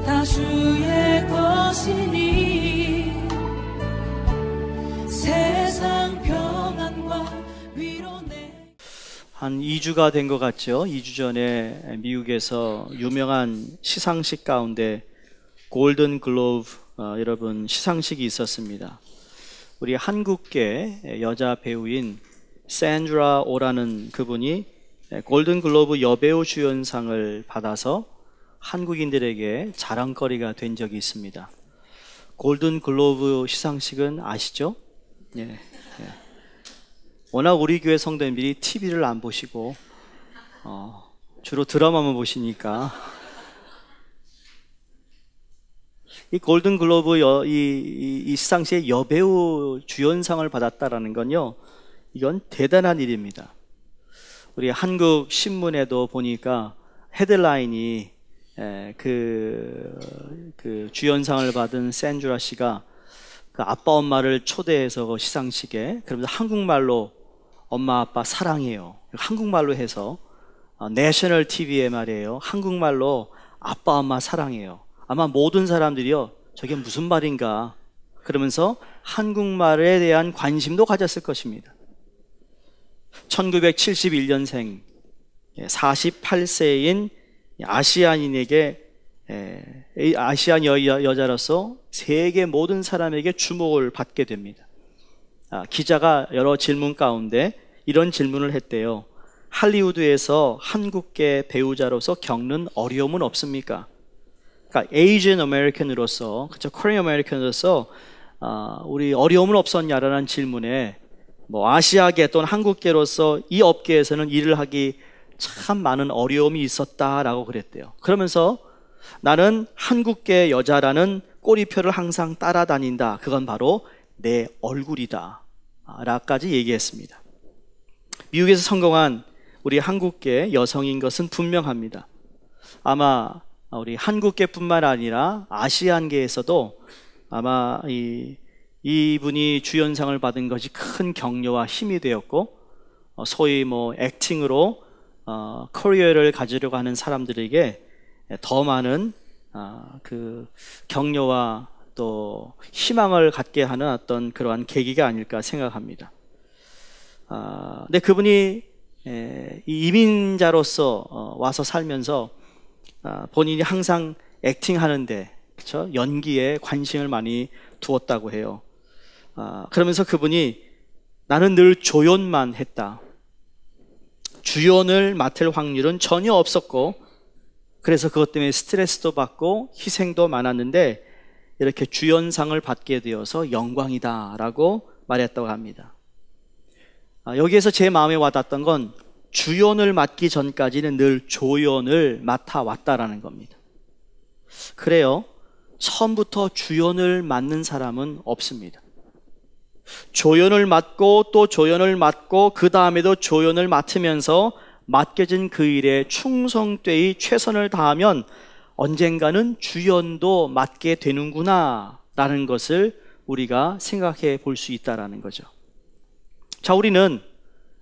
다 주의 것이니 세상 평안과 위로 내. 한 2주가 된 것 같죠? 2주 전에 미국에서 유명한 시상식 가운데 골든 글로브 여러분 시상식이 있었습니다. 우리 한국계 여자 배우인 샌드라 오라는 그분이 골든 글로브 여배우 주연상을 받아서 한국인들에게 자랑거리가 된 적이 있습니다. 골든 글로브 시상식은 아시죠? 예. 워낙 우리 교회 성도님들이 TV를 안 보시고 주로 드라마만 보시니까 이 골든 글로브 이 시상식에 여배우 주연상을 받았다라는 건요, 이건 대단한 일입니다. 우리 한국 신문에도 보니까 헤드라인이 그 주연상을 받은 샌드라 씨가 그 아빠 엄마를 초대해서 시상식에 그러면서 한국말로 엄마 아빠 사랑해요, 한국말로 해서 내셔널 TV에 말이에요, 한국말로 아빠 엄마 사랑해요. 아마 모든 사람들이요, 저게 무슨 말인가 그러면서 한국말에 대한 관심도 가졌을 것입니다. 1971년생 48세인 아시안인에게 아시안 여자로서 세계 모든 사람에게 주목을 받게 됩니다. 기자가 여러 질문 가운데 이런 질문을 했대요. 할리우드에서 한국계 배우자로서 겪는 어려움은 없습니까? 그러니까 에이지언 아메리칸으로서, 그렇죠, 코리안 아메리칸으로서 우리 어려움은 없었냐라는 질문에 뭐 아시아계 또는 한국계로서 이 업계에서는 일을 하기 참 많은 어려움이 있었다라고 그랬대요. 그러면서 나는 한국계 여자라는 꼬리표를 항상 따라다닌다. 그건 바로 내 얼굴이다 라까지 얘기했습니다. 미국에서 성공한 우리 한국계 여성인 것은 분명합니다. 아마 우리 한국계뿐만 아니라 아시안계에서도 아마 이분이 주연상을 받은 것이 큰 격려와 힘이 되었고, 소위 뭐 액팅으로 커리어를 가지려고 하는 사람들에게 더 많은 그 격려와 또 희망을 갖게 하는 어떤 그러한 계기가 아닐까 생각합니다. 근데 그분이 이민자로서 와서 살면서 본인이 항상 액팅하는데, 그렇죠, 연기에 관심을 많이 두었다고 해요. 그러면서 그분이 나는 늘 조연만 했다. 주연을 맡을 확률은 전혀 없었고, 그래서 그것 때문에 스트레스도 받고 희생도 많았는데 이렇게 주연상을 받게 되어서 영광이다 라고 말했다고 합니다. 여기에서 제 마음에 와닿았던 건 주연을 맡기 전까지는 늘 조연을 맡아왔다라는 겁니다. 그래요, 처음부터 주연을 맡는 사람은 없습니다. 조연을 맡고 또 조연을 맡고 그 다음에도 조연을 맡으면서 맡겨진 그 일에 충성되이 최선을 다하면 언젠가는 주연도 맡게 되는구나 라는 것을 우리가 생각해 볼 수 있다는 거죠. 자, 우리는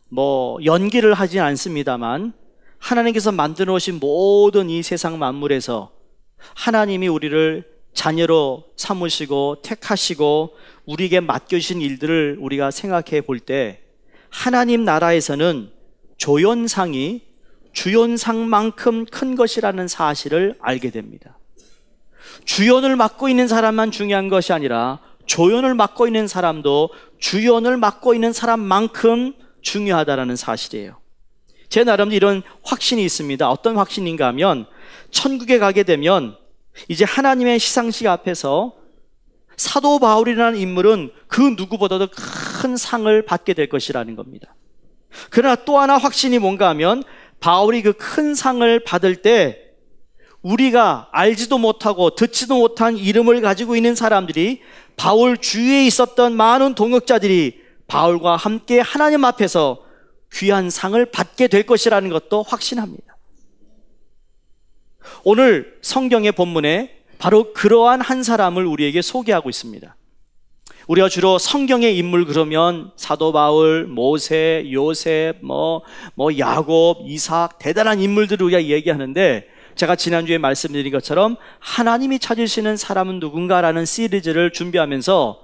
뭐 연기를 하진 않습니다만 하나님께서 만들어 오신 모든 이 세상 만물에서 하나님이 우리를 자녀로 삼으시고 택하시고 우리에게 맡겨주신 일들을 우리가 생각해 볼 때 하나님 나라에서는 조연상이 주연상만큼 큰 것이라는 사실을 알게 됩니다. 주연을 맡고 있는 사람만 중요한 것이 아니라 조연을 맡고 있는 사람도 주연을 맡고 있는 사람만큼 중요하다는 사실이에요. 제 나름대로 이런 확신이 있습니다. 어떤 확신인가 하면 천국에 가게 되면 이제 하나님의 시상식 앞에서 사도 바울이라는 인물은 그 누구보다도 큰 상을 받게 될 것이라는 겁니다. 그러나 또 하나 확신이 뭔가 하면 바울이 그 큰 상을 받을 때 우리가 알지도 못하고 듣지도 못한 이름을 가지고 있는 사람들이, 바울 주위에 있었던 많은 동역자들이 바울과 함께 하나님 앞에서 귀한 상을 받게 될 것이라는 것도 확신합니다. 오늘 성경의 본문에 바로 그러한 한 사람을 우리에게 소개하고 있습니다. 우리가 주로 성경의 인물 그러면 사도 바울, 모세, 요셉, 야곱, 이삭, 대단한 인물들을 우리가 얘기하는데 제가 지난주에 말씀드린 것처럼 하나님이 찾으시는 사람은 누군가라는 시리즈를 준비하면서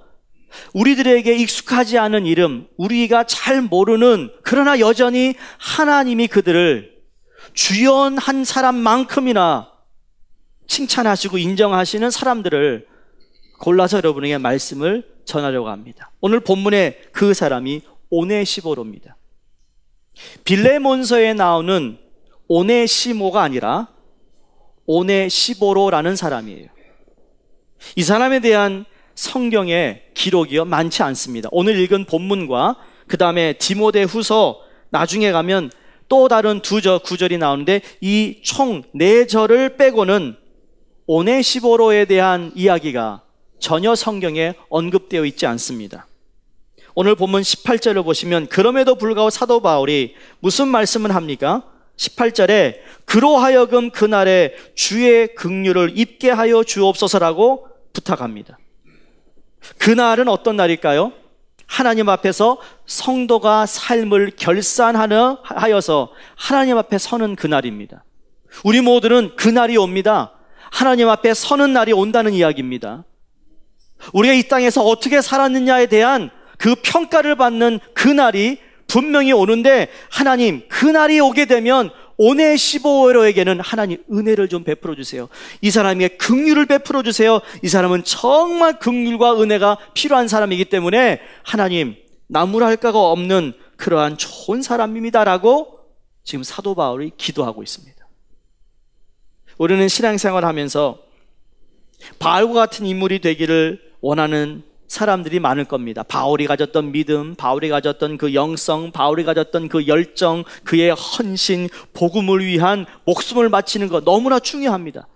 우리들에게 익숙하지 않은 이름, 우리가 잘 모르는, 그러나 여전히 하나님이 그들을 주연한 사람만큼이나 칭찬하시고 인정하시는 사람들을 골라서 여러분에게 말씀을 전하려고 합니다. 오늘 본문의 그 사람이 오네시보로입니다. 빌레몬서에 나오는 오네시모가 아니라 오네시보로라는 사람이에요. 이 사람에 대한 성경의 기록이요 많지 않습니다. 오늘 읽은 본문과 그 다음에 디모데후서 나중에 가면 또 다른 두 구절이 나오는데 이 총 4절을 빼고는 오네시보로에 대한 이야기가 전혀 성경에 언급되어 있지 않습니다. 오늘 본문 18절을 보시면 그럼에도 불구하고 사도 바울이 무슨 말씀을 합니까? 18절에 그로 하여금 그날에 주의 긍휼을 입게 하여 주옵소서라고 부탁합니다. 그날은 어떤 날일까요? 하나님 앞에서 성도가 삶을 결산하여서 하나님 앞에 서는 그날입니다. 우리 모두는 그날이 옵니다. 하나님 앞에 서는 날이 온다는 이야기입니다. 우리가 이 땅에서 어떻게 살았느냐에 대한 그 평가를 받는 그날이 분명히 오는데 하나님 그날이 오게 되면 오네시보로에게는 하나님 은혜를 좀 베풀어 주세요. 이 사람에게 긍휼을 베풀어 주세요. 이 사람은 정말 긍휼과 은혜가 필요한 사람이기 때문에 하나님 나무랄 까가 없는 그러한 좋은 사람입니다라고 지금 사도 바울이 기도하고 있습니다. 우리는 신앙생활을 하면서 바울과 같은 인물이 되기를 원하는 사람들이 많을 겁니다. 바울이 가졌던 믿음, 바울이 가졌던 그 영성, 바울이 가졌던 그 열정, 그의 헌신, 복음을 위한 목숨을 바치는 것 너무나 중요합니다.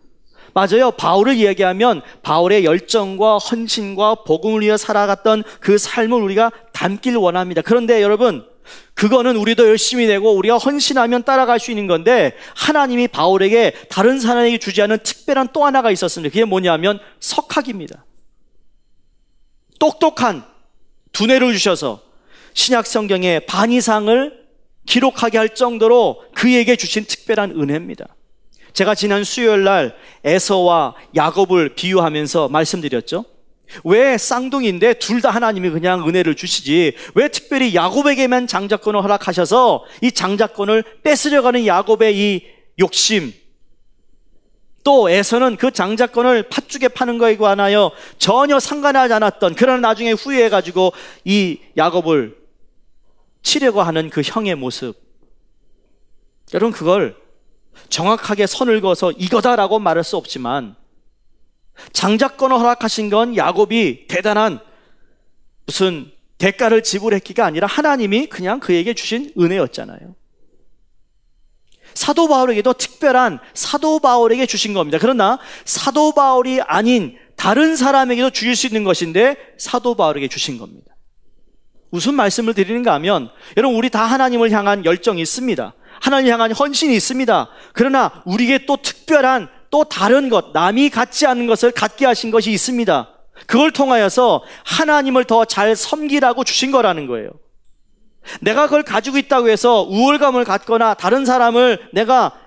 맞아요. 바울을 이야기하면 바울의 열정과 헌신과 복음을 위해 살아갔던 그 삶을 우리가 담길 원합니다. 그런데 여러분, 그거는 우리도 열심히 내고 우리가 헌신하면 따라갈 수 있는 건데 하나님이 바울에게 다른 사람에게 주지 않은 특별한 또 하나가 있었습니다. 그게 뭐냐면 석학입니다. 똑똑한 두뇌를 주셔서 신약 성경의 반 이상을 기록하게 할 정도로 그에게 주신 특별한 은혜입니다. 제가 지난 수요일 날 에서와 야곱을 비유하면서 말씀드렸죠. 왜 쌍둥이인데 둘 다 하나님이 그냥 은혜를 주시지 왜 특별히 야곱에게만 장자권을 허락하셔서 이 장자권을 뺏으려가는 야곱의 이 욕심, 또 에서는 그 장자권을 팥죽에 파는 거에 관하여 전혀 상관하지 않았던, 그러나 나중에 후회해가지고 이 야곱을 치려고 하는 그 형의 모습, 여러분 그걸 정확하게 선을 그어서 이거다라고 말할 수 없지만 장자권을 허락하신 건 야곱이 대단한 무슨 대가를 지불했기가 아니라 하나님이 그냥 그에게 주신 은혜였잖아요. 사도 바울에게도 특별한 사도 바울에게 주신 겁니다. 그러나 사도 바울이 아닌 다른 사람에게도 주실 수 있는 것인데 사도 바울에게 주신 겁니다. 무슨 말씀을 드리는가 하면 여러분 우리 다 하나님을 향한 열정이 있습니다. 하나님을 향한 헌신이 있습니다. 그러나 우리에게 또 특별한 또 다른 것, 남이 갖지 않은 것을 갖게 하신 것이 있습니다. 그걸 통하여서 하나님을 더 잘 섬기라고 주신 거라는 거예요. 내가 그걸 가지고 있다고 해서 우월감을 갖거나 다른 사람을 내가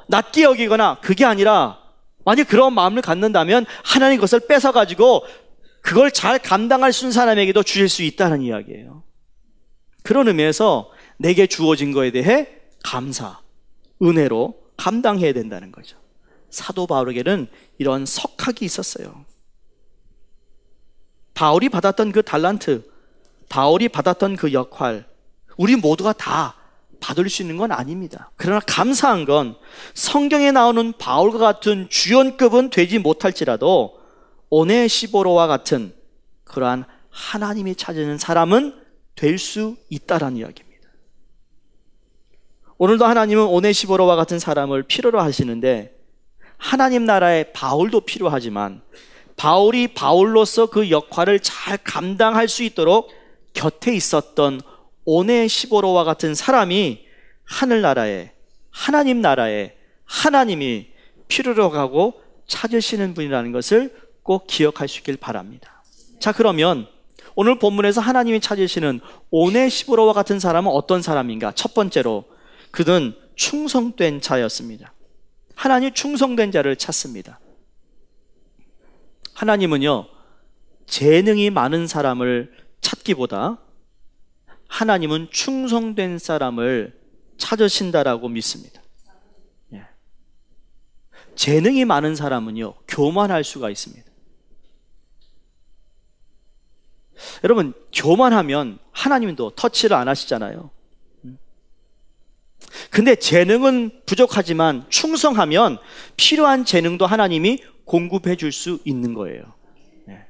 낮게 여기거나 그게 아니라 만약 그런 마음을 갖는다면 하나님 그것을 뺏어가지고 그걸 잘 감당할 수 있는 사람에게도 주실 수 있다는 이야기예요. 그런 의미에서 내게 주어진 거에 대해 감사, 은혜로 감당해야 된다는 거죠. 사도 바울에게는 이런 석학이 있었어요. 바울이 받았던 그 달란트, 바울이 받았던 그 역할, 우리 모두가 다 받을 수 있는 건 아닙니다. 그러나 감사한 건 성경에 나오는 바울과 같은 주연급은 되지 못할지라도 오네시보로와 같은 그러한 하나님이 찾는 사람은 될 수 있다라는 이야기입니다. 오늘도 하나님은 오네시보로와 같은 사람을 필요로 하시는데 하나님 나라에 바울도 필요하지만 바울이 바울로서 그 역할을 잘 감당할 수 있도록 곁에 있었던 오네시보로와 같은 사람이 하늘나라에, 하나님 나라에 하나님이 필요로 하고 찾으시는 분이라는 것을 꼭 기억할 수 있길 바랍니다. 자, 그러면 오늘 본문에서 하나님이 찾으시는 오네시보로와 같은 사람은 어떤 사람인가? 첫 번째로 그는 충성된 자였습니다. 하나님 충성된 자를 찾습니다. 하나님은요, 재능이 많은 사람을 찾기보다 하나님은 충성된 사람을 찾으신다라고 믿습니다. 예. 재능이 많은 사람은요, 교만할 수가 있습니다. 여러분, 교만하면 하나님도 터치를 안 하시잖아요. 근데 재능은 부족하지만 충성하면 필요한 재능도 하나님이 공급해 줄 수 있는 거예요. 네.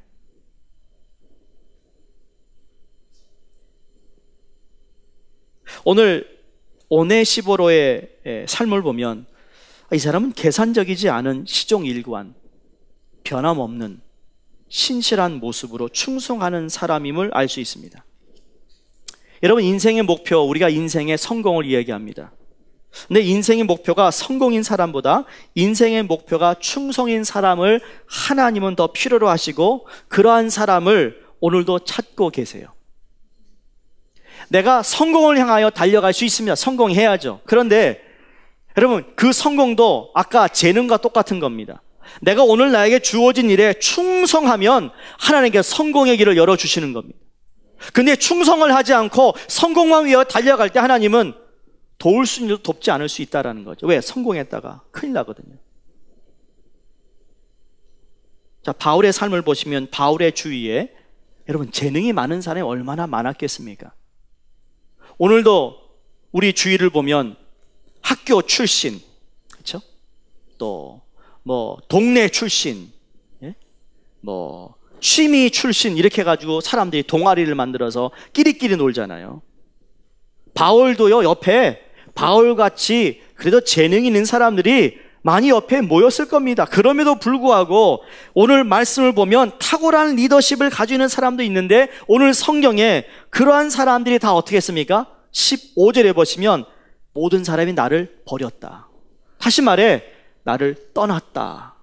오늘 오네시보로의 삶을 보면 이 사람은 계산적이지 않은 시종일관, 변함없는 신실한 모습으로 충성하는 사람임을 알 수 있습니다. 여러분, 인생의 목표, 우리가 인생의 성공을 이야기합니다. 근데 인생의 목표가 성공인 사람보다 인생의 목표가 충성인 사람을 하나님은 더 필요로 하시고 그러한 사람을 오늘도 찾고 계세요. 내가 성공을 향하여 달려갈 수 있습니다. 성공해야죠. 그런데 여러분, 그 성공도 아까 재능과 똑같은 겁니다. 내가 오늘 나에게 주어진 일에 충성하면 하나님께 성공의 길을 열어주시는 겁니다. 근데 충성을 하지 않고 성공만 위해 달려갈 때 하나님은 도울 수 있는 일도 돕지 않을 수 있다는 거죠. 왜? 성공했다가 큰일 나거든요. 자, 바울의 삶을 보시면 바울의 주위에 여러분, 재능이 많은 사람이 얼마나 많았겠습니까? 오늘도 우리 주위를 보면 학교 출신, 그렇죠? 또 동네 출신, 예? 취미 출신 이렇게 해가지고 사람들이 동아리를 만들어서 끼리끼리 놀잖아요. 바울도요, 옆에 바울같이 그래도 재능 있는 사람들이 많이 옆에 모였을 겁니다. 그럼에도 불구하고 오늘 말씀을 보면 탁월한 리더십을 가지고 있는 사람도 있는데 오늘 성경에 그러한 사람들이 다 어떻게 했습니까? 15절에 보시면 모든 사람이 나를 버렸다. 다시 말해 나를 떠났다.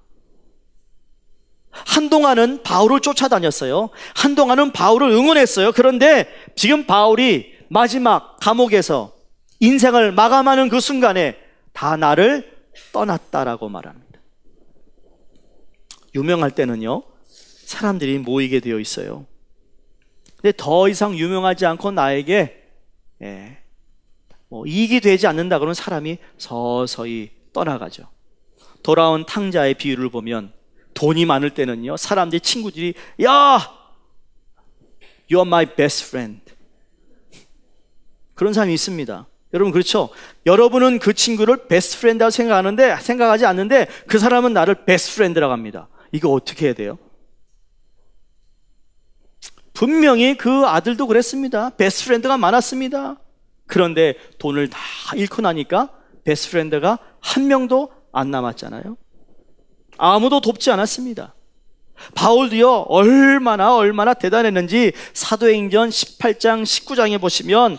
한동안은 바울을 쫓아다녔어요. 한동안은 바울을 응원했어요. 그런데 지금 바울이 마지막 감옥에서 인생을 마감하는 그 순간에 다 나를 떠났다라고 말합니다. 유명할 때는요, 사람들이 모이게 되어 있어요. 근데 더 이상 유명하지 않고 나에게 이익이 되지 않는다 그러면 사람이 서서히 떠나가죠. 돌아온 탕자의 비유를 보면 돈이 많을 때는요, 사람들이 친구들이 야, you're my best friend. 그런 사람이 있습니다. 여러분, 그렇죠? 여러분은 그 친구를 베스트 프렌드라고 생각하지 않는데 그 사람은 나를 베스트 프렌드라고 합니다. 이거 어떻게 해야 돼요? 분명히 그 아들도 그랬습니다. 베스트 프렌드가 많았습니다. 그런데 돈을 다 잃고 나니까 베스트 프렌드가 한 명도 안 남았잖아요. 아무도 돕지 않았습니다. 바울도요, 얼마나 대단했는지 사도행전 18장 19장에 보시면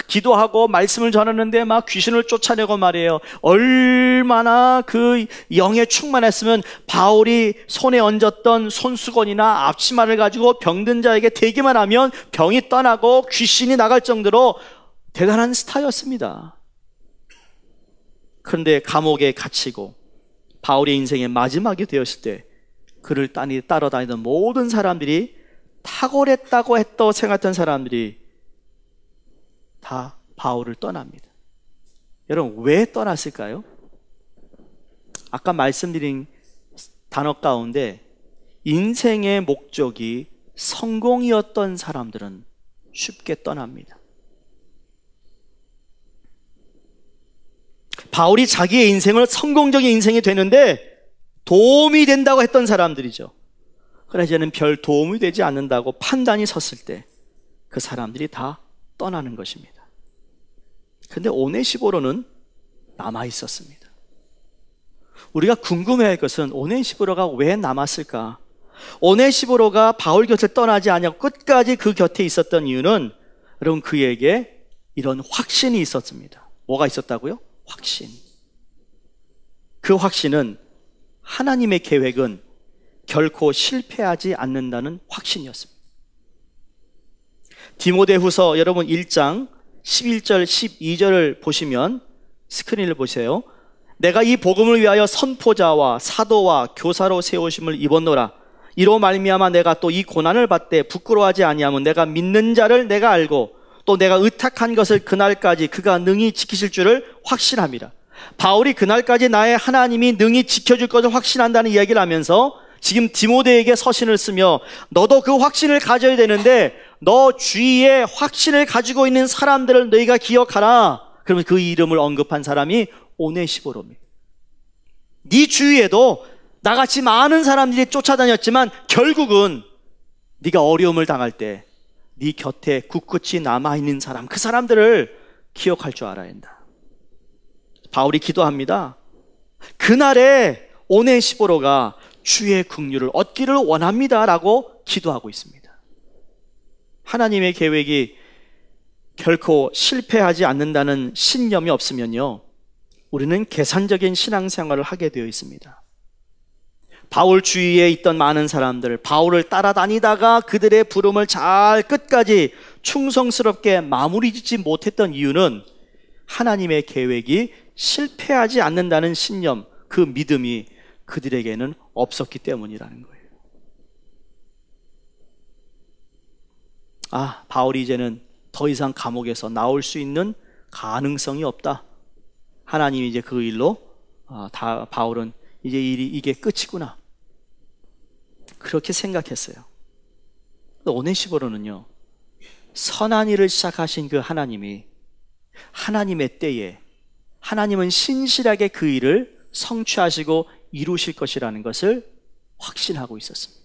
기도하고 말씀을 전하는데 막 귀신을 쫓아내고 말이에요. 얼마나 그 영에 충만했으면 바울이 손에 얹었던 손수건이나 앞치마를 가지고 병든 자에게 대기만 하면 병이 떠나고 귀신이 나갈 정도로 대단한 스타였습니다. 그런데 감옥에 갇히고 바울의 인생의 마지막이 되었을 때 그를 따라다니던 모든 사람들이 탁월했다고 생각했던 사람들이 다 바울을 떠납니다. 여러분, 왜 떠났을까요? 아까 말씀드린 단어 가운데 인생의 목적이 성공이었던 사람들은 쉽게 떠납니다. 바울이 자기의 인생을 성공적인 인생이 되는데 도움이 된다고 했던 사람들이죠. 그러나 이제는 별 도움이 되지 않는다고 판단이 섰을 때 그 사람들이 다 떠나는 것입니다. 그런데 오네시보로는 남아 있었습니다. 우리가 궁금해할 것은 오네시보로가 왜 남았을까? 오네시보로가 바울 곁을 떠나지 않고 끝까지 그 곁에 있었던 이유는 여러분, 그에게 이런 확신이 있었습니다. 뭐가 있었다고요? 확신. 그 확신은 하나님의 계획은 결코 실패하지 않는다는 확신이었습니다. 디모데후서 여러분 1장 11절 12절을 보시면 스크린을 보세요. 내가 이 복음을 위하여 선포자와 사도와 교사로 세우심을 입었노라. 이로 말미암아 내가 또 이 고난을 받되 부끄러워하지 아니하면 내가 믿는 자를 내가 알고 또 내가 의탁한 것을 그날까지 그가 능히 지키실 줄을 확신함이라. 바울이 그날까지 나의 하나님이 능히 지켜줄 것을 확신한다는 이야기를 하면서 지금 디모데에게 서신을 쓰며 너도 그 확신을 가져야 되는데 너 주위에 확신을 가지고 있는 사람들을 너희가 기억하라. 그러면 그 이름을 언급한 사람이 오네시보로입니다. 네 주위에도 나같이 많은 사람들이 쫓아다녔지만 결국은 네가 어려움을 당할 때 네 곁에 굳굳이 남아있는 사람, 그 사람들을 기억할 줄 알아야 한다. 바울이 기도합니다. 그날에 오네시보로가 주의 긍휼을 얻기를 원합니다 라고 기도하고 있습니다. 하나님의 계획이 결코 실패하지 않는다는 신념이 없으면요, 우리는 계산적인 신앙생활을 하게 되어 있습니다. 바울 주위에 있던 많은 사람들, 바울을 따라다니다가 그들의 부름을 잘 끝까지 충성스럽게 마무리 짓지 못했던 이유는 하나님의 계획이 실패하지 않는다는 신념, 그 믿음이 그들에게는 없었기 때문이라는 거예요. 바울이 이제는 더 이상 감옥에서 나올 수 있는 가능성이 없다. 하나님이 이제 그 일로 바울은 이제 이게 끝이구나, 그렇게 생각했어요. 오네시보로는요, 선한 일을 시작하신 그 하나님이 하나님의 때에 하나님은 신실하게 그 일을 성취하시고 이루실 것이라는 것을 확신하고 있었습니다.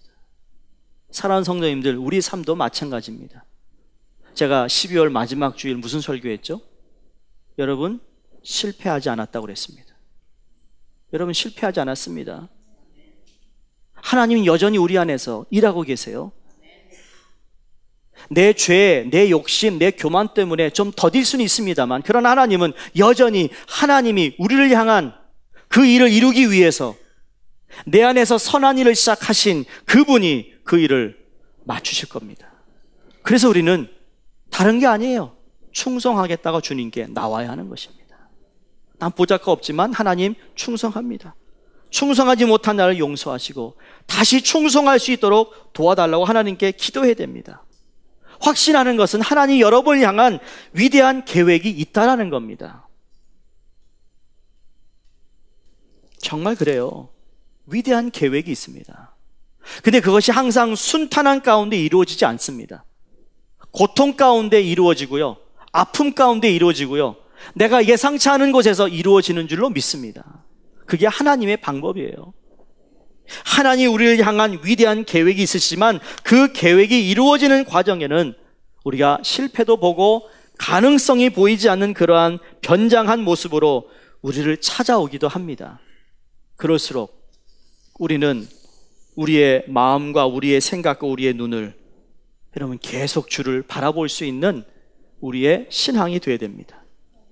사랑하는 성도님들, 우리 삶도 마찬가지입니다. 제가 12월 마지막 주일 무슨 설교했죠? 여러분, 실패하지 않았다고 그랬습니다. 여러분, 실패하지 않았습니다. 하나님은 여전히 우리 안에서 일하고 계세요. 내 죄, 내 욕심, 내 교만 때문에 좀 더딜 수는 있습니다만, 그러나 하나님은 여전히 하나님이 우리를 향한 그 일을 이루기 위해서 내 안에서 선한 일을 시작하신 그분이 그 일을 맞추실 겁니다. 그래서 우리는 다른 게 아니에요. 충성하겠다고 주님께 나와야 하는 것입니다. 난 보잘것 없지만 하나님 충성합니다. 충성하지 못한 나를 용서하시고 다시 충성할 수 있도록 도와달라고 하나님께 기도해야 됩니다. 확신하는 것은 하나님 여러분을 향한 위대한 계획이 있다라는 겁니다. 정말 그래요. 위대한 계획이 있습니다. 근데 그것이 항상 순탄한 가운데 이루어지지 않습니다. 고통 가운데 이루어지고요, 아픔 가운데 이루어지고요, 내가 예상치 않은 곳에서 이루어지는 줄로 믿습니다. 그게 하나님의 방법이에요. 하나님이 우리를 향한 위대한 계획이 있으시지만 그 계획이 이루어지는 과정에는 우리가 실패도 보고 가능성이 보이지 않는 그러한 변장한 모습으로 우리를 찾아오기도 합니다. 그럴수록 우리는 우리의 마음과 우리의 생각과 우리의 눈을, 여러분, 계속 주를 바라볼 수 있는 우리의 신앙이 되어야 됩니다.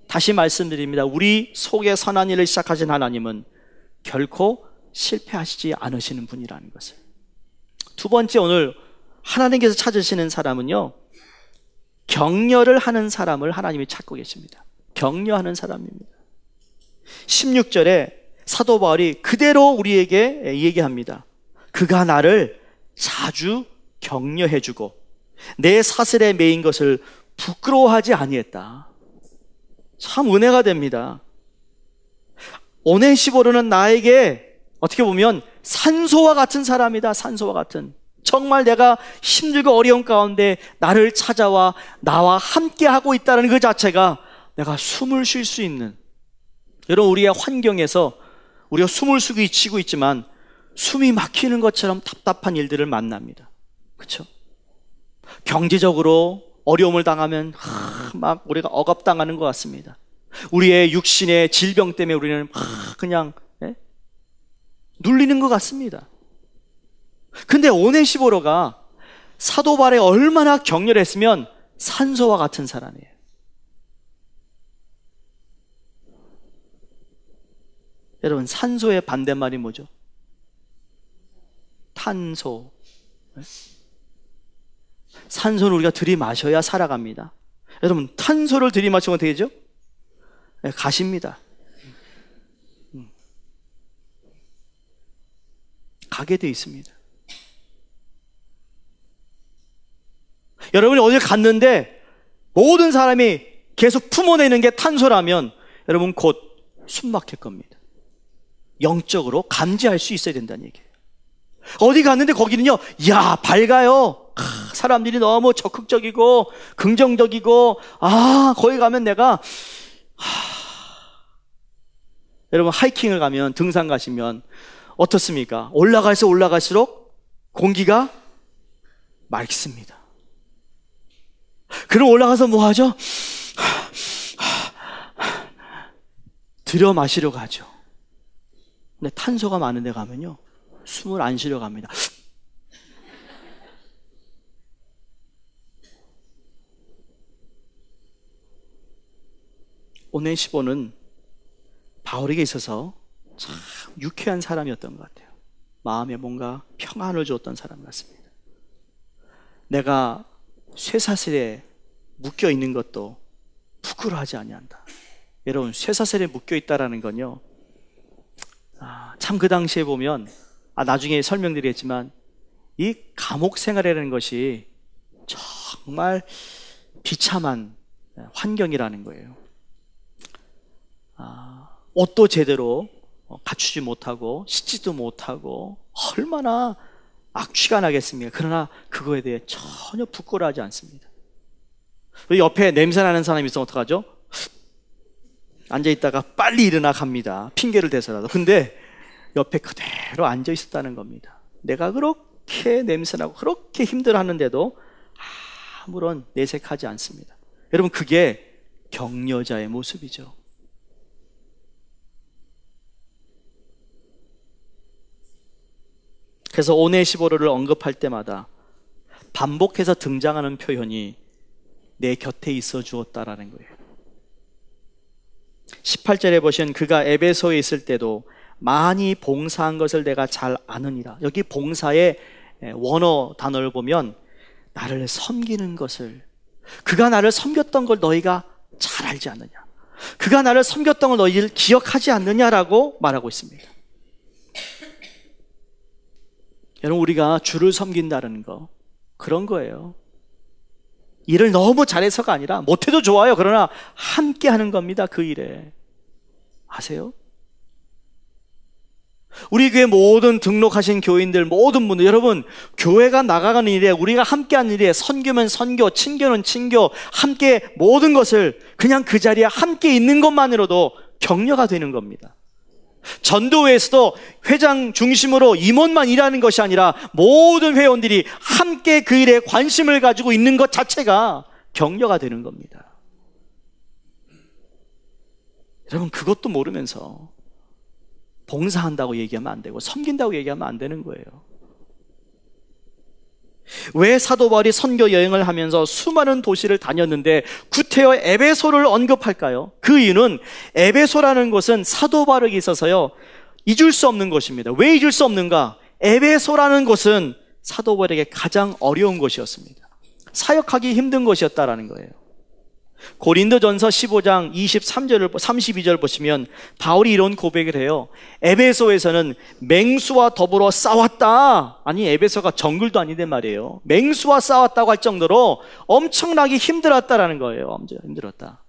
다시 말씀드립니다. 우리 속에 선한 일을 시작하신 하나님은 결코 실패하시지 않으시는 분이라는 것을. 두 번째, 오늘 하나님께서 찾으시는 사람은요, 격려를 하는 사람을 하나님이 찾고 계십니다. 격려하는 사람입니다. 16절에 사도 바울이 그대로 우리에게 얘기합니다. 그가 나를 자주 격려해주고 내 사슬에 매인 것을 부끄러워하지 아니했다. 참 은혜가 됩니다. 오네시보로는 나에게 어떻게 보면 산소와 같은 사람이다. 산소와 같은. 정말 내가 힘들고 어려운 가운데 나를 찾아와 나와 함께하고 있다는 그 자체가 내가 숨을 쉴 수 있는, 여러분, 우리의 환경에서 우리가 숨을 쉬고 있지만 숨이 막히는 것처럼 답답한 일들을 만납니다. 그렇죠? 경제적으로 어려움을 당하면 막 우리가 억압당하는 것 같습니다. 우리의 육신의 질병 때문에 우리는 그냥 눌리는 것 같습니다. 근데 오네시보로가 사도 바울에 얼마나 격렬했으면 산소와 같은 사람이에요. 여러분, 산소의 반대말이 뭐죠? 탄소. 산소는 우리가 들이마셔야 살아갑니다. 여러분, 탄소를 들이마시면 어떻게 되죠? 가십니다. 가게 돼 있습니다. 여러분이 어딜 갔는데 모든 사람이 계속 품어내는 게 탄소라면 여러분 곧 숨 막힐 겁니다. 영적으로 감지할 수 있어야 된다는 얘기예요. 어디 갔는데 거기는요, 이야, 밝아요. 사람들이 너무 적극적이고 긍정적이고, 거기 가면 내가 여러분 하이킹을 가면, 등산 가시면 어떻습니까? 올라갈수록 공기가 맑습니다. 그럼 올라가서 뭐 하죠? 들여 마시려 가죠. 근데 탄소가 많은 데 가면요, 숨을 안 쉬려 갑니다. 오네시모는 바울에게 있어서 참 유쾌한 사람이었던 것 같아요. 마음에 뭔가 평안을 주었던 사람 같습니다. 내가 쇠사슬에 묶여 있는 것도 부끄러워하지 아니한다. 여러분, 쇠사슬에 묶여 있다라는 건요, 참 그 당시에 보면, 나중에 설명드리겠지만, 이 감옥 생활이라는 것이 정말 비참한 환경이라는 거예요. 옷도 제대로 갖추지 못하고 씻지도 못하고 얼마나 악취가 나겠습니까? 그러나 그거에 대해 전혀 부끄러워하지 않습니다. 옆에 냄새 나는 사람이 있으면 어떡하죠? 앉아있다가 빨리 일어나 갑니다. 핑계를 대서라도. 근데 옆에 그대로 앉아 있었다는 겁니다. 내가 그렇게 냄새나고 그렇게 힘들어하는데도 아무런 내색하지 않습니다. 여러분, 그게 격려자의 모습이죠. 그래서 오네시모를 언급할 때마다 반복해서 등장하는 표현이 내 곁에 있어 주었다라는 거예요. 18절에 보시면 그가 에베소에 있을 때도 많이 봉사한 것을 내가 잘 아느니라. 여기 봉사의 원어 단어를 보면 나를 섬기는 것을, 그가 나를 섬겼던 걸 너희가 잘 알지 않느냐, 그가 나를 섬겼던 걸 너희를 기억하지 않느냐라고 말하고 있습니다. 여러분, 우리가 주를 섬긴다는 거, 그런 거예요. 일을 너무 잘해서가 아니라, 못해도 좋아요. 그러나 함께 하는 겁니다, 그 일에. 아세요? 우리 교회 모든 등록하신 교인들, 모든 분들, 여러분, 교회가 나가가는 일에, 우리가 함께하는 일에, 선교면 선교, 친교는 친교, 함께 모든 것을 그냥 그 자리에 함께 있는 것만으로도 격려가 되는 겁니다. 전도회에서도 회장 중심으로 임원만 일하는 것이 아니라 모든 회원들이 함께 그 일에 관심을 가지고 있는 것 자체가 격려가 되는 겁니다. 여러분, 그것도 모르면서 봉사한다고 얘기하면 안 되고 섬긴다고 얘기하면 안 되는 거예요. 왜 사도 바울이 선교 여행을 하면서 수많은 도시를 다녔는데 구태여 에베소를 언급할까요? 그 이유는 에베소라는 곳은 사도 바울에게 있어서요, 잊을 수 없는 곳입니다. 왜 잊을 수 없는가? 에베소라는 곳은 사도 바울에게 가장 어려운 곳이었습니다. 사역하기 힘든 곳이었다라는 거예요. 고린도전서 15장 32절 보시면 바울이 이런 고백을 해요. 에베소에서는 맹수와 더불어 싸웠다. 아니, 에베소가 정글도 아닌데 말이에요. 맹수와 싸웠다고 할 정도로 엄청나게 힘들었다라는 거예요. 힘들었다.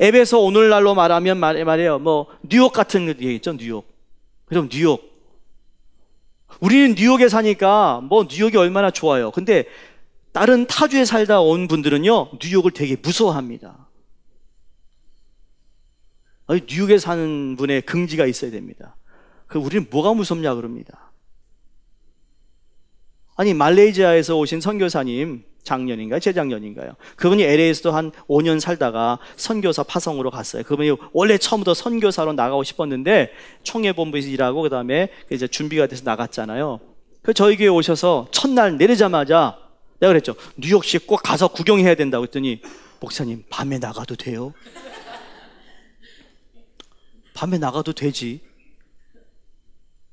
에베소 오늘날로 말하면 말이에요, 뉴욕 같은 얘기죠. 뉴욕. 그럼 뉴욕. 우리는 뉴욕에 사니까 뉴욕이 얼마나 좋아요. 근데 다른 타주에 살다 온 분들은요, 뉴욕을 되게 무서워합니다. 뉴욕에 사는 분의 긍지가 있어야 됩니다. 우리는 뭐가 무섭냐 그럽니다. 아니, 말레이시아에서 오신 선교사님, 작년인가요? 재작년인가요? 그분이 LA에서도 한 5년 살다가 선교사 파송으로 갔어요. 그분이 원래 처음부터 선교사로 나가고 싶었는데 총회본부에서 일하고 그 다음에 이제 준비가 돼서 나갔잖아요. 저희 교회에 오셔서 첫날 내리자마자 내가 그랬죠. 뉴욕시 꼭 가서 구경해야 된다고 했더니, 목사님, 밤에 나가도 돼요? 밤에 나가도 되지.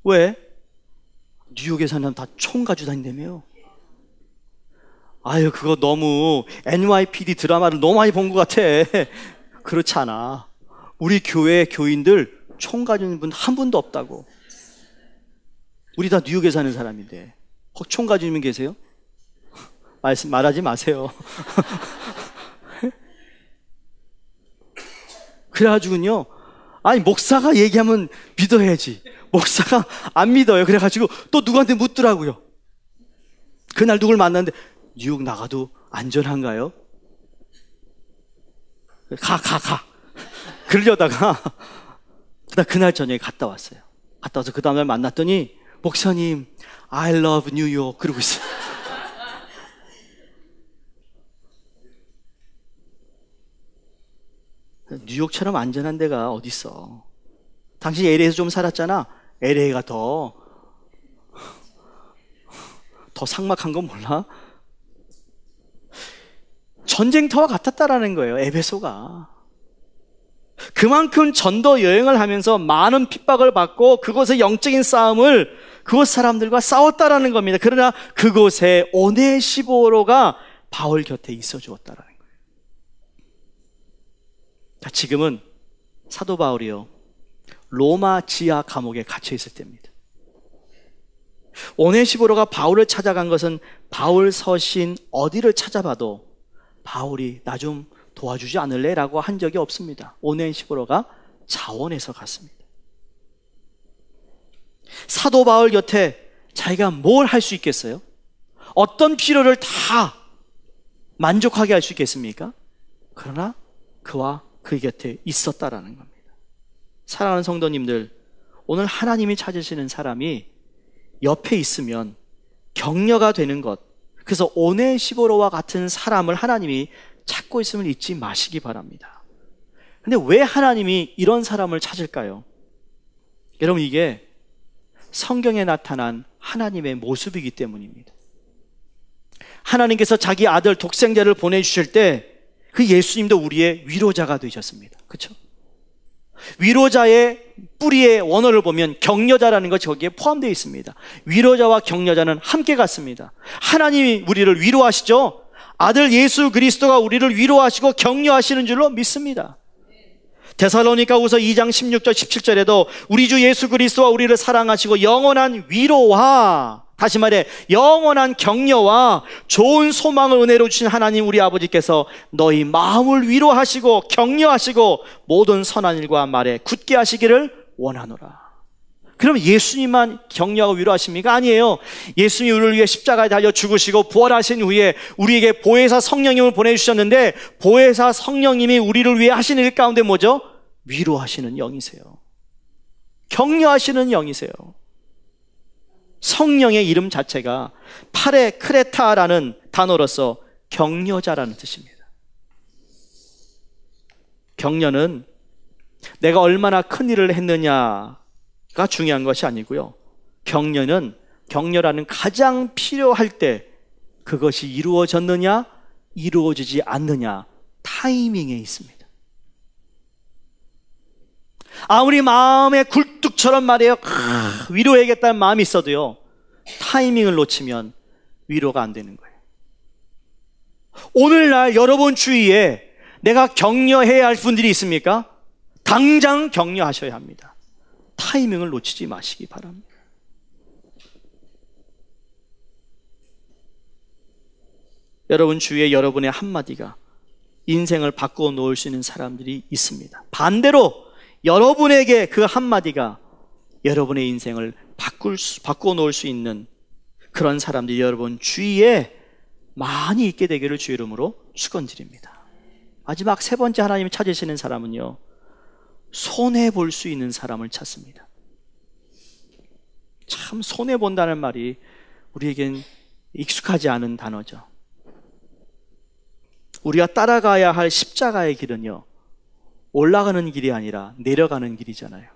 왜? 뉴욕에 사는 사람 다 총 가지고 다닌다며요. 아유, 그거 너무 NYPD 드라마를 너무 많이 본 것 같아. 그렇지 않아. 우리 교회 교인들 총 가지는 분 한 분도 없다고. 우리 다 뉴욕에 사는 사람인데 혹 총 가지고 있는 계세요? 말하지 마세요. 그래가지고요, 아니 목사가 얘기하면 믿어야지. 목사가 안 믿어요. 그래가지고 또 누구한테 묻더라고요. 그날 누굴 만났는데 뉴욕 나가도 안전한가요? 가. 그러려다가 그날 저녁에 갔다 왔어요. 갔다 와서 그 다음날 만났더니 목사님, I love New York 그러고 있어요. 뉴욕처럼 안전한 데가 어딨어. 당신 LA에서 좀 살았잖아. LA가 더 삭막한 건 몰라? 전쟁터와 같았다라는 거예요, 에베소가. 그만큼 전도 여행을 하면서 많은 핍박을 받고 그곳의 영적인 싸움을 그곳 사람들과 싸웠다라는 겁니다. 그러나 그곳에 오네시보로가 바울 곁에 있어 주었다라는 거예요. 자, 지금은 사도 바울이요, 로마 지하 감옥에 갇혀 있을 때입니다. 오네시보로가 바울을 찾아간 것은 바울 서신 어디를 찾아봐도 바울이 나 좀 도와주지 않을래? 라고 한 적이 없습니다. 오네시보로가 자원해서 갔습니다. 사도 바울 곁에 자기가 뭘 할 수 있겠어요? 어떤 필요를 다 만족하게 할 수 있겠습니까? 그러나 그와 그 곁에 있었다라는 겁니다. 사랑하는 성도님들, 오늘 하나님이 찾으시는 사람이 옆에 있으면 격려가 되는 것, 그래서 오네시보로와 같은 사람을 하나님이 찾고 있음을 잊지 마시기 바랍니다. 근데 왜 하나님이 이런 사람을 찾을까요? 여러분, 이게 성경에 나타난 하나님의 모습이기 때문입니다. 하나님께서 자기 아들 독생자를 보내주실 때 그 예수님도 우리의 위로자가 되셨습니다. 그렇죠? 위로자의 뿌리의 원어를 보면 격려자라는 것이 거기에 포함되어 있습니다. 위로자와 격려자는 함께 갔습니다. 하나님이 우리를 위로하시죠? 아들 예수 그리스도가 우리를 위로하시고 격려하시는 줄로 믿습니다. 데살로니가후서 2장 16절 17절에도 우리 주 예수 그리스도와 우리를 사랑하시고 영원한 위로와, 다시 말해 영원한 격려와 좋은 소망을 은혜로 주신 하나님 우리 아버지께서 너희 마음을 위로하시고 격려하시고 모든 선한 일과 말에 굳게 하시기를 원하노라. 그럼 예수님만 격려하고 위로하십니까? 아니에요. 예수님이 우리를 위해 십자가에 달려 죽으시고 부활하신 후에 우리에게 보혜사 성령님을 보내주셨는데, 보혜사 성령님이 우리를 위해 하시는 일 가운데 뭐죠? 위로하시는 영이세요. 격려하시는 영이세요. 성령의 이름 자체가 파레크레타라는 단어로서 격려자라는 뜻입니다. 격려는 내가 얼마나 큰 일을 했느냐가 중요한 것이 아니고요, 격려라는 가장 필요할 때 그것이 이루어졌느냐 이루어지지 않느냐 타이밍에 있습니다. 아무리 마음에 굴뚝처럼 말이에요, 위로해야겠다는 마음이 있어도요, 타이밍을 놓치면 위로가 안 되는 거예요. 오늘날 여러분 주위에 내가 격려해야 할 분들이 있습니까? 당장 격려하셔야 합니다. 타이밍을 놓치지 마시기 바랍니다. 여러분 주위에 여러분의 한마디가 인생을 바꾸어 놓을 수 있는 사람들이 있습니다. 반대로 여러분에게 그 한마디가 여러분의 인생을 바꾸어 놓을 수 있는 그런 사람들이 여러분 주위에 많이 있게 되기를 주의 이름으로 축원드립니다. 마지막 세 번째 하나님이 찾으시는 사람은요, 손해볼 수 있는 사람을 찾습니다. 참, 손해본다는 말이 우리에겐 익숙하지 않은 단어죠. 우리가 따라가야 할 십자가의 길은요, 올라가는 길이 아니라 내려가는 길이잖아요.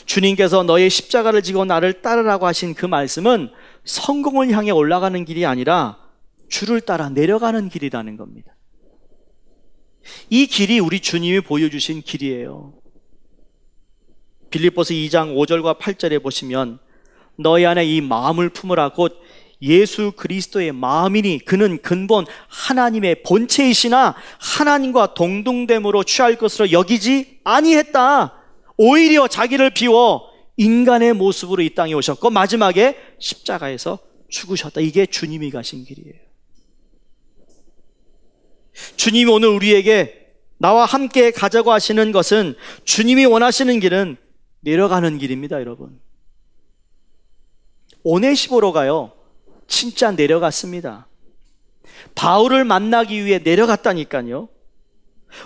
주님께서 너의 십자가를 지고 나를 따르라고 하신 그 말씀은 성공을 향해 올라가는 길이 아니라 주를 따라 내려가는 길이라는 겁니다. 이 길이 우리 주님이 보여주신 길이에요. 빌립보서 2장 5절과 8절에 보시면 너희 안에 이 마음을 품으라 곧 예수 그리스도의 마음이니 그는 근본 하나님의 본체이시나 하나님과 동등됨으로 취할 것으로 여기지 아니했다. 오히려 자기를 비워 인간의 모습으로 이 땅에 오셨고 마지막에 십자가에서 죽으셨다. 이게 주님이 가신 길이에요. 주님이 오늘 우리에게 나와 함께 가자고 하시는 것은, 주님이 원하시는 길은 내려가는 길입니다, 여러분. 오네시보로가요, 진짜 내려갔습니다. 바울을 만나기 위해 내려갔다니까요.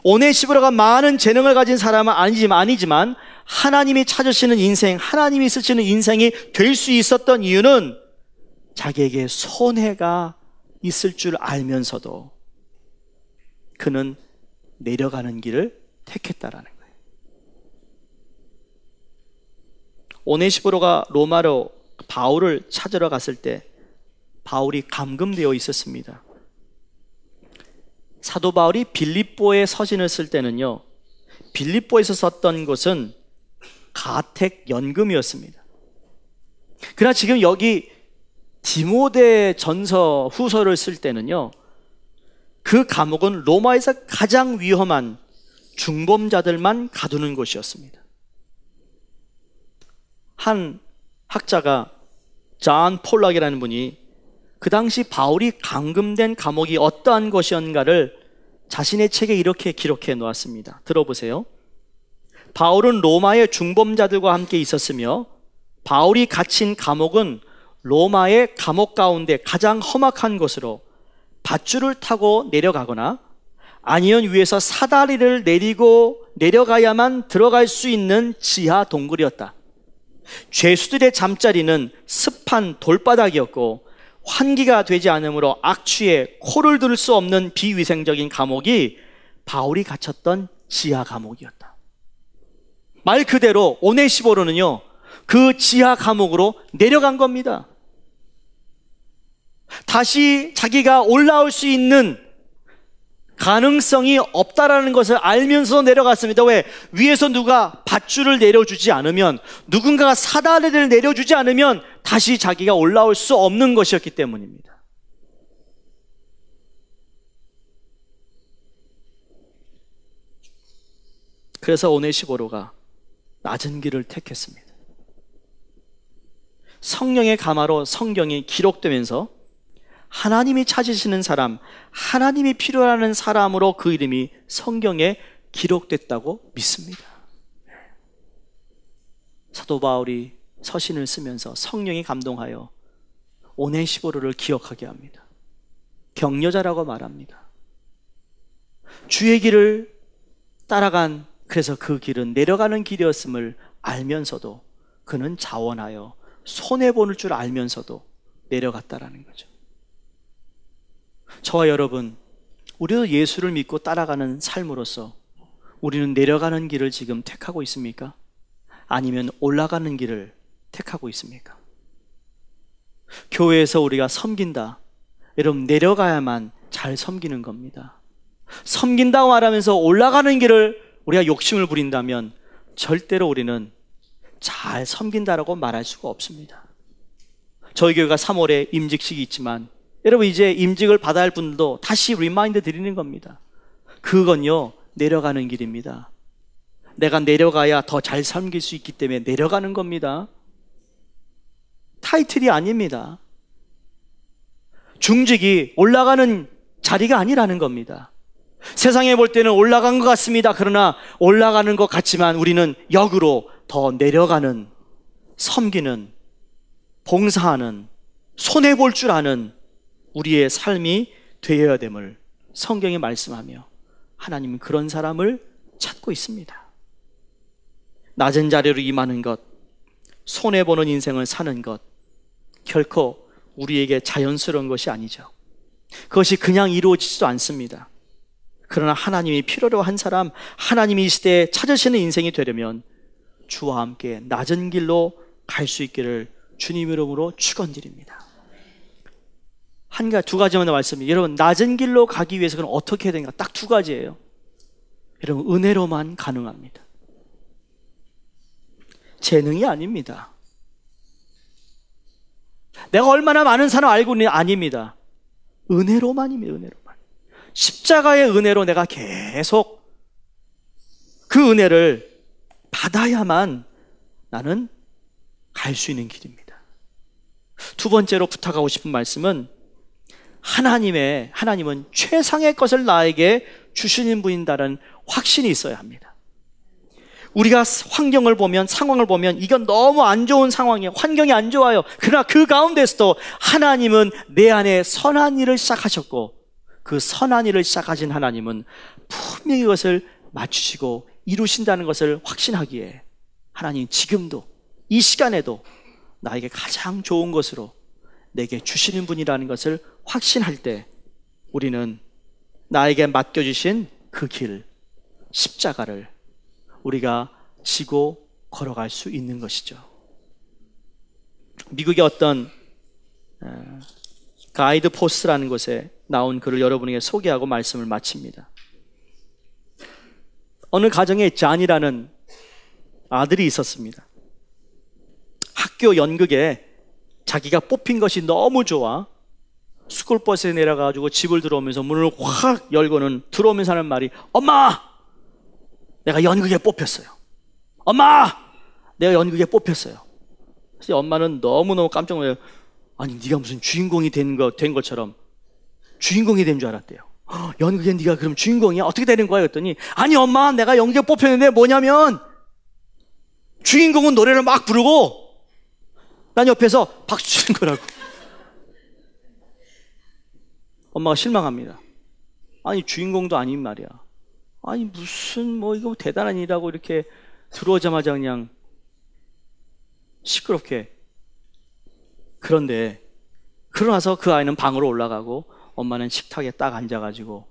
오네시보로가 많은 재능을 가진 사람은 아니지만 하나님이 찾으시는 인생, 하나님이 쓰시는 인생이 될 수 있었던 이유는 자기에게 손해가 있을 줄 알면서도 그는 내려가는 길을 택했다라는 거예요. 오네시보로가 로마로 바울을 찾으러 갔을 때 바울이 감금되어 있었습니다. 사도 바울이 빌립보에 서신을 쓸 때는요, 빌립보에서 썼던 곳은 가택 연금이었습니다. 그러나 지금 여기 디모데 전서 후서를 쓸 때는요, 그 감옥은 로마에서 가장 위험한 중범자들만 가두는 곳이었습니다. 한 학자가 존 폴락이라는 분이 그 당시 바울이 감금된 감옥이 어떠한 것이었는가를 자신의 책에 이렇게 기록해 놓았습니다. 들어보세요. 바울은 로마의 중범자들과 함께 있었으며 바울이 갇힌 감옥은 로마의 감옥 가운데 가장 험악한 곳으로 밧줄을 타고 내려가거나 아니면 위에서 사다리를 내리고 내려가야만 들어갈 수 있는 지하 동굴이었다. 죄수들의 잠자리는 습한 돌바닥이었고 환기가 되지 않으므로 악취에 코를 들 수 없는 비위생적인 감옥이 바울이 갇혔던 지하 감옥이었다. 말 그대로 오네시보로는요, 그 지하 감옥으로 내려간 겁니다. 다시 자기가 올라올 수 있는 가능성이 없다라는 것을 알면서 내려갔습니다. 왜? 위에서 누가 밧줄을 내려주지 않으면, 누군가가 사다리를 내려주지 않으면 다시 자기가 올라올 수 없는 것이었기 때문입니다. 그래서 오네시보로가 낮은 길을 택했습니다. 성령의 감화로 성경이 기록되면서 하나님이 찾으시는 사람, 하나님이 필요로 하는 사람으로 그 이름이 성경에 기록됐다고 믿습니다. 사도 바울이 서신을 쓰면서 성령이 감동하여 오네시보로를 기억하게 합니다. 격려자라고 말합니다. 주의 길을 따라간, 그래서 그 길은 내려가는 길이었음을 알면서도 그는 자원하여 손해보는 줄 알면서도 내려갔다라는 거죠. 저와 여러분, 우리도 예수를 믿고 따라가는 삶으로서 우리는 내려가는 길을 지금 택하고 있습니까? 아니면 올라가는 길을 택하고 있습니까? 교회에서 우리가 섬긴다, 여러분, 내려가야만 잘 섬기는 겁니다. 섬긴다고 말하면서 올라가는 길을 우리가 욕심을 부린다면 절대로 우리는 잘 섬긴다라고 말할 수가 없습니다. 저희 교회가 3월에 임직식이 있지만 여러분, 이제 임직을 받아야 할 분들도 다시 리마인드 드리는 겁니다. 그건요, 내려가는 길입니다. 내가 내려가야 더 잘 섬길 수 있기 때문에 내려가는 겁니다. 타이틀이 아닙니다. 중직이 올라가는 자리가 아니라는 겁니다. 세상에 볼 때는 올라간 것 같습니다. 그러나 올라가는 것 같지만 우리는 역으로 더 내려가는, 섬기는, 봉사하는, 손해볼 줄 아는 우리의 삶이 되어야 됨을 성경이 말씀하며 하나님은 그런 사람을 찾고 있습니다. 낮은 자리로 임하는 것, 손해보는 인생을 사는 것, 결코 우리에게 자연스러운 것이 아니죠. 그것이 그냥 이루어지지도 않습니다. 그러나 하나님이 필요로 한 사람, 하나님이 이 시대에 찾으시는 인생이 되려면 주와 함께 낮은 길로 갈 수 있기를 주님 이름으로 축원드립니다. 두 가지만 말씀드립니다. 여러분, 낮은 길로 가기 위해서 그럼 어떻게 해야 되는가? 딱 두 가지예요. 여러분, 은혜로만 가능합니다. 재능이 아닙니다. 내가 얼마나 많은 사람 알고 있는 아닙니다. 은혜로만입니다. 은혜로만. 십자가의 은혜로 내가 계속 그 은혜를 받아야만 나는 갈 수 있는 길입니다. 두 번째로 부탁하고 싶은 말씀은 하나님은 최상의 것을 나에게 주시는 분이다라는 확신이 있어야 합니다. 우리가 환경을 보면, 상황을 보면 이건 너무 안 좋은 상황이에요. 환경이 안 좋아요. 그러나 그 가운데서도 하나님은 내 안에 선한 일을 시작하셨고, 그 선한 일을 시작하신 하나님은 분명히 그것을 맞추시고 이루신다는 것을 확신하기에 하나님 지금도 이 시간에도 나에게 가장 좋은 것으로 내게 주시는 분이라는 것을 확신할 때 우리는 나에게 맡겨주신 그 길, 십자가를 우리가 지고 걸어갈 수 있는 것이죠. 미국의 어떤 가이드 포스트라는 곳에 나온 글을 여러분에게 소개하고 말씀을 마칩니다. 어느 가정에 잔이라는 아들이 있었습니다. 학교 연극에 자기가 뽑힌 것이 너무 좋아 스쿨버스에 내려가지고 집을 들어오면서 문을 확 열고는 들어오면서 하는 말이, 엄마! 내가 연극에 뽑혔어요. 엄마! 내가 연극에 뽑혔어요. 그래서 엄마는 너무너무 깜짝 놀라요. 아니, 네가 무슨 주인공이 된 것처럼 주인공이 된 줄 알았대요. 연극에 네가 그럼 주인공이야? 어떻게 되는 거야? 그랬더니, 아니 엄마, 내가 연극에 뽑혔는데 뭐냐면 주인공은 노래를 막 부르고 난 옆에서 박수 치는 거라고. 엄마가 실망합니다. 아니, 주인공도 아닌 말이야. 아니, 무슨 이거 대단한 일이라고 이렇게 들어오자마자 그냥 시끄럽게. 그런데 그러고 나서 그 아이는 방으로 올라가고 엄마는 식탁에 딱 앉아가지고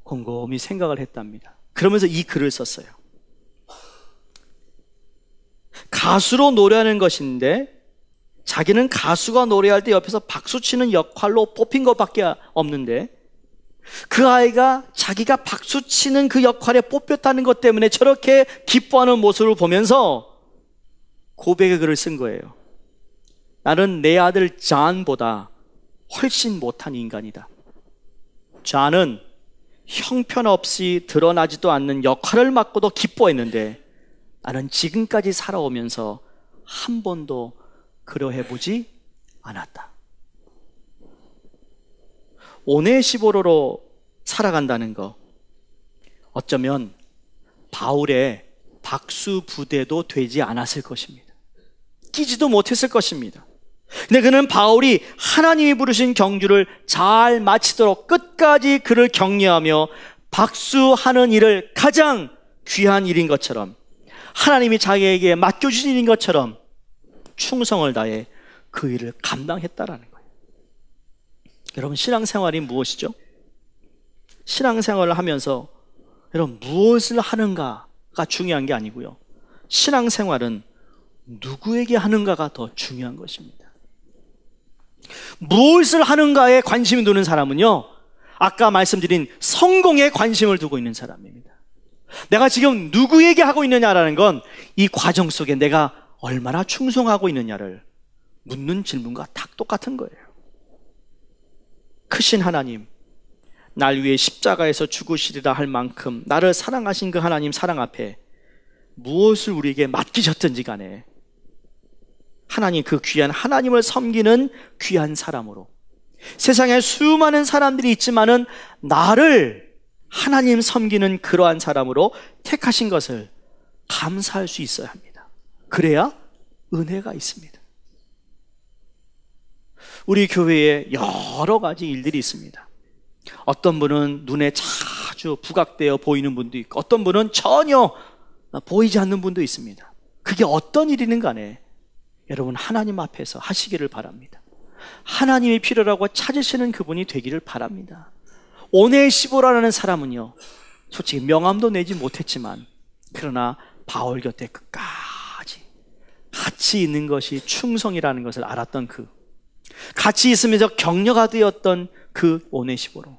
곰곰이 생각을 했답니다. 그러면서 이 글을 썼어요. 가수로 노래하는 것인데 자기는 가수가 노래할 때 옆에서 박수치는 역할로 뽑힌 것밖에 없는데 그 아이가 자기가 박수치는 그 역할에 뽑혔다는 것 때문에 저렇게 기뻐하는 모습을 보면서 고백의 글을 쓴 거예요. 나는 내 아들 잔보다 훨씬 못한 인간이다. 잔은 형편없이 드러나지도 않는 역할을 맡고도 기뻐했는데 나는 지금까지 살아오면서 한 번도 그러해보지 않았다. 오네시보로로 살아간다는 거, 어쩌면 바울의 박수 부대도 되지 않았을 것입니다. 끼지도 못했을 것입니다. 근데 그는 바울이 하나님이 부르신 경주를 잘 마치도록 끝까지 그를 격려하며 박수하는 일을 가장 귀한 일인 것처럼, 하나님이 자기에게 맡겨주신 일인 것처럼 충성을 다해 그 일을 감당했다라는 거예요. 여러분, 신앙생활이 무엇이죠? 신앙생활을 하면서 여러분 무엇을 하는가가 중요한 게 아니고요, 신앙생활은 누구에게 하는가가 더 중요한 것입니다. 무엇을 하는가에 관심이 두는 사람은요, 아까 말씀드린 성공에 관심을 두고 있는 사람입니다. 내가 지금 누구에게 하고 있느냐라는 건 이 과정 속에 내가 얼마나 충성하고 있느냐를 묻는 질문과 딱 똑같은 거예요. 크신 하나님, 날 위해 십자가에서 죽으시리라 할 만큼 나를 사랑하신 그 하나님 사랑 앞에 무엇을 우리에게 맡기셨든지 간에 하나님, 그 귀한 하나님을 섬기는 귀한 사람으로, 세상에 수많은 사람들이 있지만은 나를 하나님 섬기는 그러한 사람으로 택하신 것을 감사할 수 있어야 합니다. 그래야 은혜가 있습니다. 우리 교회에 여러 가지 일들이 있습니다. 어떤 분은 눈에 자주 부각되어 보이는 분도 있고, 어떤 분은 전혀 보이지 않는 분도 있습니다. 그게 어떤 일이든 간에 여러분 하나님 앞에서 하시기를 바랍니다. 하나님이 필요라고 찾으시는 그분이 되기를 바랍니다. 오네시보라는 사람은요, 솔직히 명함도 내지 못했지만 그러나 바울 곁에 끝까지 같이 있는 것이 충성이라는 것을 알았던 그, 같이 있으면서 격려가 되었던 그 오네시보로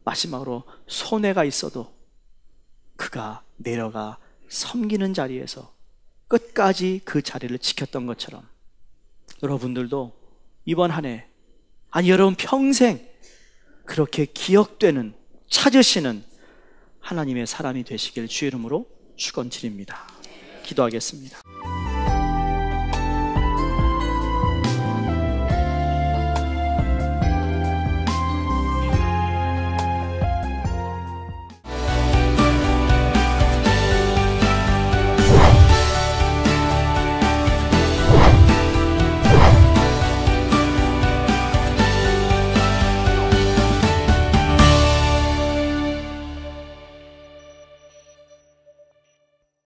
마지막으로 손해가 있어도 그가 내려가 섬기는 자리에서 끝까지 그 자리를 지켰던 것처럼 여러분들도 이번 한 해, 아니 여러분 평생 그렇게 기억되는, 찾으시는 하나님의 사람이 되시길 주의 이름으로 축원드립니다. 기도하겠습니다.